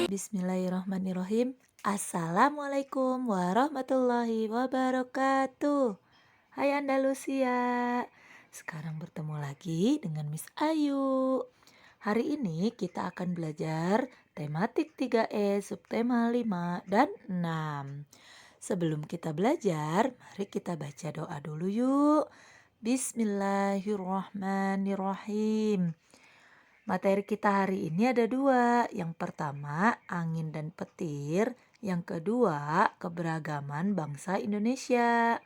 Bismillahirrahmanirrahim. Assalamualaikum warahmatullahi wabarakatuh. Hai Andalusia. Sekarang bertemu lagi dengan Miss Ayu. Hari ini kita akan belajar tematik 3E, subtema 5 dan 6. Sebelum kita belajar, mari kita baca doa dulu yuk. Bismillahirrahmanirrahim. Materi kita hari ini ada dua. Yang pertama, angin dan petir. Yang kedua, keberagaman bangsa Indonesia.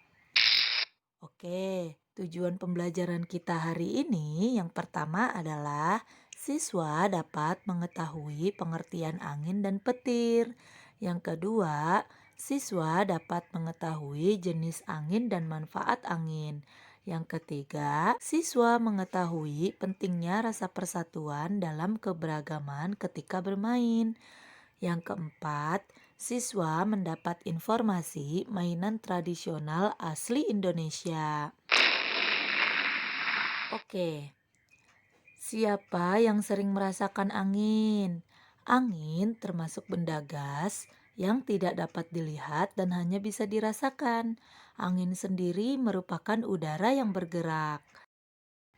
Oke, tujuan pembelajaran kita hari ini yang pertama adalah siswa dapat mengetahui pengertian angin dan petir. Yang kedua, siswa dapat mengetahui jenis angin dan manfaat angin. Yang ketiga, siswa mengetahui pentingnya rasa persatuan dalam keberagaman ketika bermain. Yang keempat, siswa mendapat informasi mainan tradisional asli Indonesia. Oke, siapa yang sering merasakan angin? Angin termasuk benda gas yang tidak dapat dilihat dan hanya bisa dirasakan. Angin sendiri merupakan udara yang bergerak.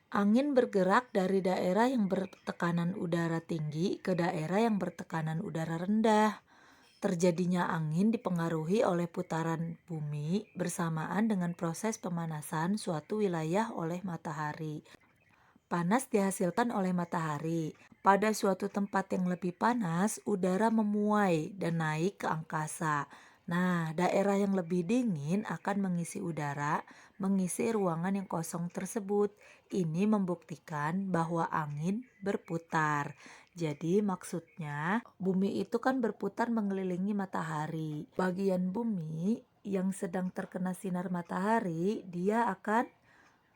Angin bergerak dari daerah yang bertekanan udara tinggi ke daerah yang bertekanan udara rendah. Terjadinya angin dipengaruhi oleh putaran bumi bersamaan dengan proses pemanasan suatu wilayah oleh matahari. Panas dihasilkan oleh matahari. Pada suatu tempat yang lebih panas, udara memuai dan naik ke angkasa. Nah, daerah yang lebih dingin akan mengisi udara, mengisi ruangan yang kosong tersebut. Ini membuktikan bahwa angin berputar. Jadi maksudnya bumi itu kan berputar mengelilingi matahari. Bagian bumi yang sedang terkena sinar matahari, dia akan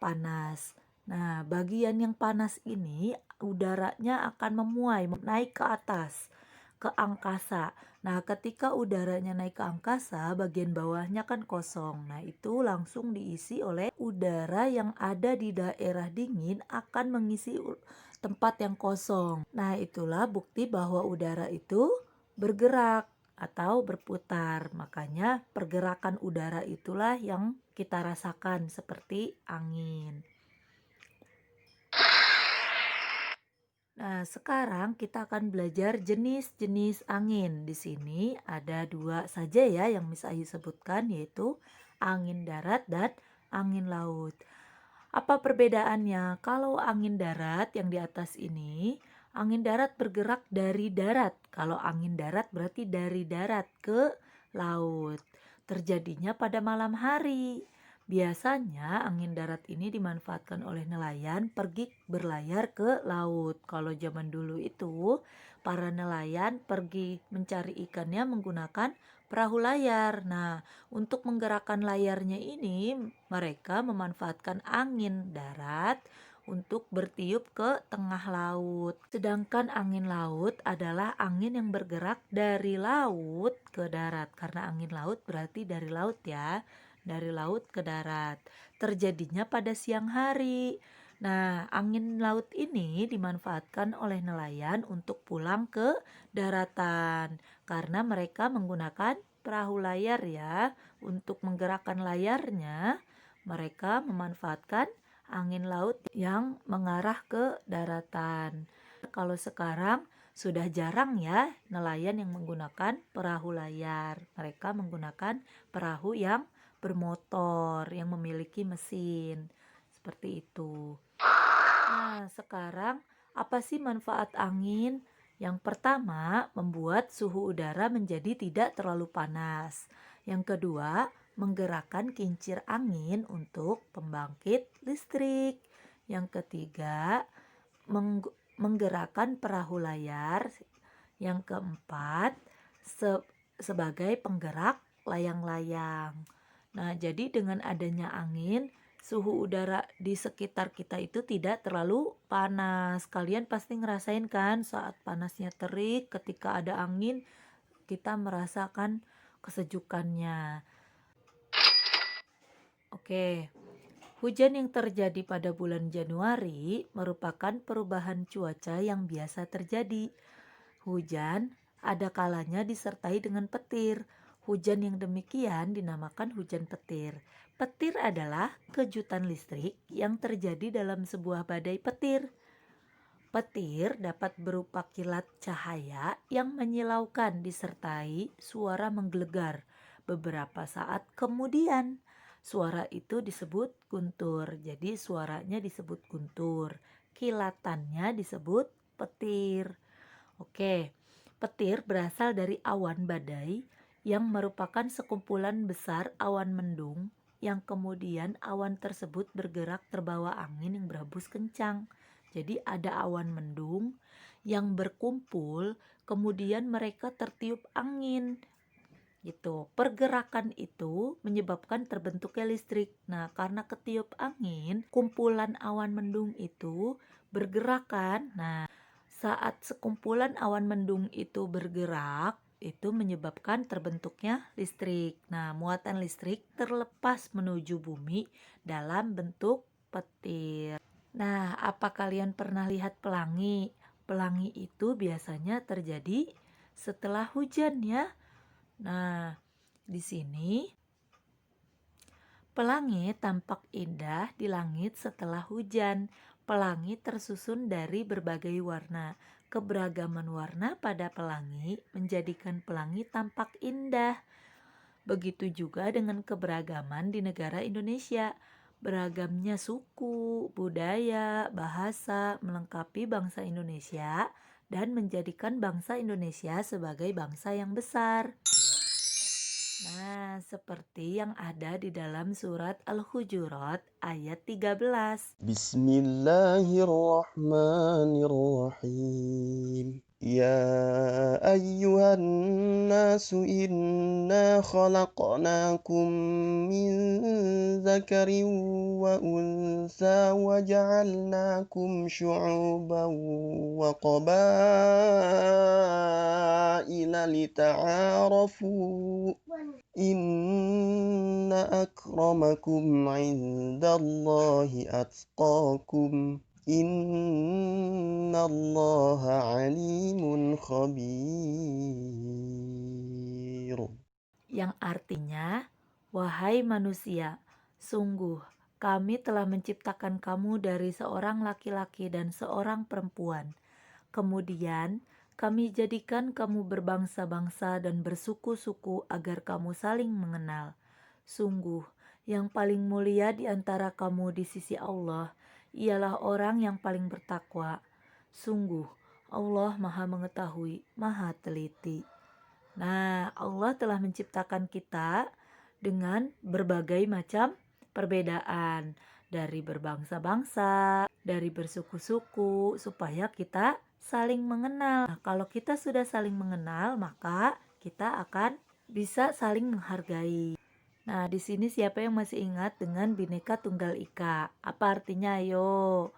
panas. Nah, bagian yang panas ini udaranya akan memuai, naik ke atas, ke angkasa. Nah, ketika udaranya naik ke angkasa, bagian bawahnya kan kosong. Nah, itu langsung diisi oleh udara yang ada di daerah dingin akan mengisi tempat yang kosong. Nah, itulah bukti bahwa udara itu bergerak atau berputar. Makanya pergerakan udara itulah yang kita rasakan seperti angin. Nah, sekarang kita akan belajar jenis-jenis angin. Di sini ada dua saja ya yang Miss Ayu sebutkan, yaitu angin darat dan angin laut. Apa perbedaannya? Kalau angin darat yang di atas ini, angin darat bergerak dari darat. Kalau angin darat berarti dari darat ke laut. Terjadinya pada malam hari. Biasanya angin darat ini dimanfaatkan oleh nelayan pergi berlayar ke laut. Kalau zaman dulu itu, para nelayan pergi mencari ikannya menggunakan perahu layar. Nah, untuk menggerakkan layarnya ini, mereka memanfaatkan angin darat untuk bertiup ke tengah laut. Sedangkan angin laut adalah angin yang bergerak dari laut ke darat. Karena angin laut berarti dari laut ya, dari laut ke darat. Terjadinya pada siang hari. Nah, angin laut ini dimanfaatkan oleh nelayan untuk pulang ke daratan karena mereka menggunakan perahu layar ya. Untuk menggerakkan layarnya, mereka memanfaatkan angin laut yang mengarah ke daratan. Kalau sekarang sudah jarang ya nelayan yang menggunakan perahu layar. Mereka menggunakan perahu yang bermotor, yang memiliki mesin. Seperti itu. Nah, sekarang apa sih manfaat angin? Yang pertama, membuat suhu udara menjadi tidak terlalu panas. Yang kedua, menggerakkan kincir angin untuk pembangkit listrik. Yang ketiga, menggerakkan perahu layar. Yang keempat, sebagai penggerak layang-layang. Nah, jadi dengan adanya angin, suhu udara di sekitar kita itu tidak terlalu panas. Kalian pasti ngerasain kan saat panasnya terik, ketika ada angin, kita merasakan kesejukannya. Oke, hujan yang terjadi pada bulan Januari merupakan perubahan cuaca yang biasa terjadi. Hujan ada kalanya disertai dengan petir. Hujan yang demikian dinamakan hujan petir. Petir adalah kejutan listrik yang terjadi dalam sebuah badai petir. Petir dapat berupa kilat cahaya yang menyilaukan disertai suara menggelegar. Beberapa saat kemudian, suara itu disebut guntur. Jadi suaranya disebut guntur. Kilatannya disebut petir. Oke, petir berasal dari awan badai yang merupakan sekumpulan besar awan mendung yang kemudian awan tersebut bergerak terbawa angin yang berhembus kencang. Jadi ada awan mendung yang berkumpul, kemudian mereka tertiup angin. Gitu. Pergerakan itu menyebabkan terbentuknya listrik. Nah, karena ketiup angin, kumpulan awan mendung itu bergerak kan. Nah, saat sekumpulan awan mendung itu bergerak, itu menyebabkan terbentuknya listrik. Nah, muatan listrik terlepas menuju bumi dalam bentuk petir. Nah, apa kalian pernah lihat pelangi? Pelangi itu biasanya terjadi setelah hujan ya. Nah, di sini pelangi tampak indah di langit setelah hujan. Pelangi tersusun dari berbagai warna. Keberagaman warna pada pelangi menjadikan pelangi tampak indah. Begitu juga dengan keberagaman di negara Indonesia. Beragamnya suku, budaya, bahasa melengkapi bangsa Indonesia dan menjadikan bangsa Indonesia sebagai bangsa yang besar. Nah, seperti yang ada di dalam surat Al-Hujurat ayat 13. Bismillahirrahmanirrahim. Ya ayyuhan nasu inna khalaqnakum min zakarin wa unsa wa ja'alnakum syu'uban wa qabaila lita'arafu. Inna akramakum indallahi atqakum. Innallaha alimun khabir. Yang artinya, wahai manusia, sungguh kami telah menciptakan kamu dari seorang laki-laki dan seorang perempuan. Kemudian kami jadikan kamu berbangsa-bangsa dan bersuku-suku agar kamu saling mengenal. Sungguh, yang paling mulia di antara kamu di sisi Allah ialah orang yang paling bertakwa. Sungguh, Allah Maha Mengetahui, Maha Teliti. Nah, Allah telah menciptakan kita dengan berbagai macam perbedaan, dari berbangsa-bangsa, dari bersuku-suku, supaya kita saling mengenal. Nah, kalau kita sudah saling mengenal, maka kita akan bisa saling menghargai. Nah, di sini siapa yang masih ingat dengan Bhinneka Tunggal Ika? Apa artinya? Ayo.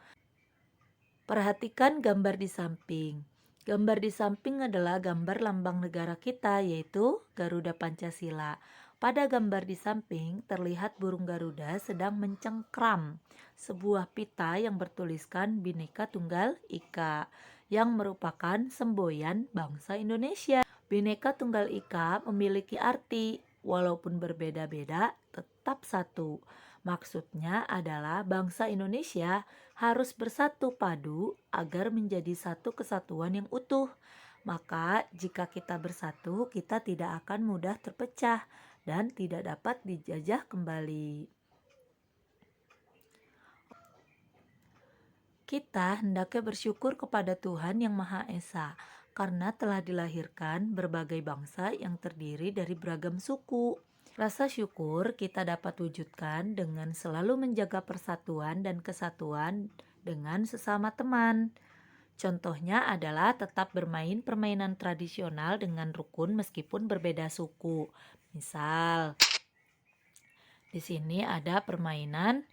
Perhatikan gambar di samping. Gambar di samping adalah gambar lambang negara kita, yaitu Garuda Pancasila. Pada gambar di samping terlihat burung Garuda sedang mencengkram sebuah pita yang bertuliskan Bhinneka Tunggal Ika, yang merupakan semboyan bangsa Indonesia. Bhinneka Tunggal Ika memiliki arti, walaupun berbeda-beda, tetap satu. Maksudnya adalah bangsa Indonesia harus bersatu padu agar menjadi satu kesatuan yang utuh. Maka jika kita bersatu, kita tidak akan mudah terpecah dan tidak dapat dijajah kembali. Kita hendaknya bersyukur kepada Tuhan Yang Maha Esa karena telah dilahirkan berbagai bangsa yang terdiri dari beragam suku. Rasa syukur kita dapat wujudkan dengan selalu menjaga persatuan dan kesatuan dengan sesama teman. Contohnya adalah tetap bermain permainan tradisional dengan rukun meskipun berbeda suku. Misal, di sini ada permainan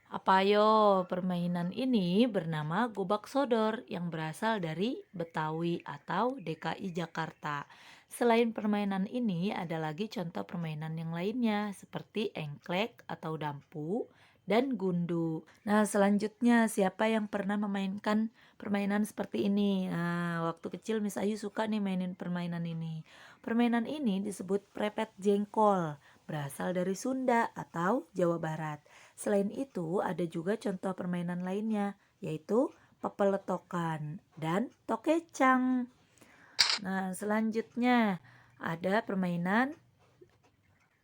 apa yo? Permainan ini bernama Gobak Sodor yang berasal dari Betawi atau DKI Jakarta. Selain permainan ini, ada lagi contoh permainan yang lainnya seperti engklek atau dampu dan gundu. Nah, selanjutnya siapa yang pernah memainkan permainan seperti ini? Nah, waktu kecil Miss Ayu suka nih mainin permainan ini. Permainan ini disebut prepet jengkol, berasal dari Sunda atau Jawa Barat. Selain itu, ada juga contoh permainan lainnya, yaitu pepeletokan dan tokecang. Nah, selanjutnya ada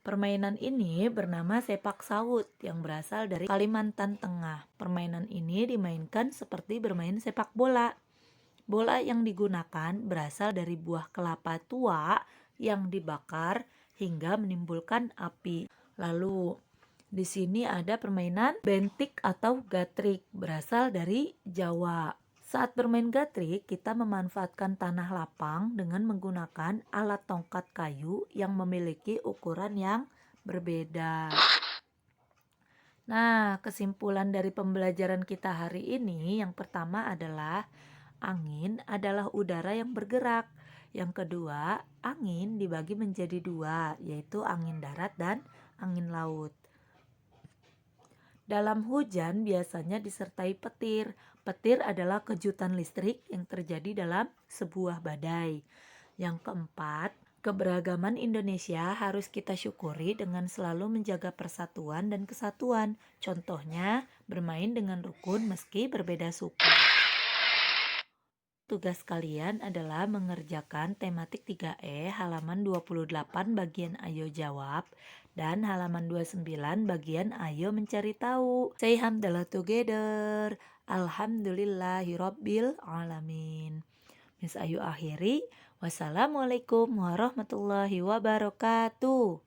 Permainan ini bernama sepak sawut yang berasal dari Kalimantan Tengah. Permainan ini dimainkan seperti bermain sepak bola. Bola yang digunakan berasal dari buah kelapa tua yang dibakar hingga menimbulkan api. Lalu di sini ada permainan bentik atau gatrik berasal dari Jawa. Saat bermain gatrik, kita memanfaatkan tanah lapang dengan menggunakan alat tongkat kayu yang memiliki ukuran yang berbeda. Nah, kesimpulan dari pembelajaran kita hari ini yang pertama adalah angin adalah udara yang bergerak. Yang kedua, angin dibagi menjadi dua, yaitu angin darat dan angin laut. Dalam hujan biasanya disertai petir. Petir adalah kejutan listrik yang terjadi dalam sebuah badai. Yang keempat, keberagaman Indonesia harus kita syukuri dengan selalu menjaga persatuan dan kesatuan. Contohnya, bermain dengan rukun meski berbeda suku. Tugas kalian adalah mengerjakan tematik 3E halaman 28 bagian Ayo Jawab dan halaman 29 bagian Ayo Mencari Tahu. Say hamdalah together. Alhamdulillahirabbil alamin. Miss Ayu akhiri. Wassalamualaikum warahmatullahi wabarakatuh.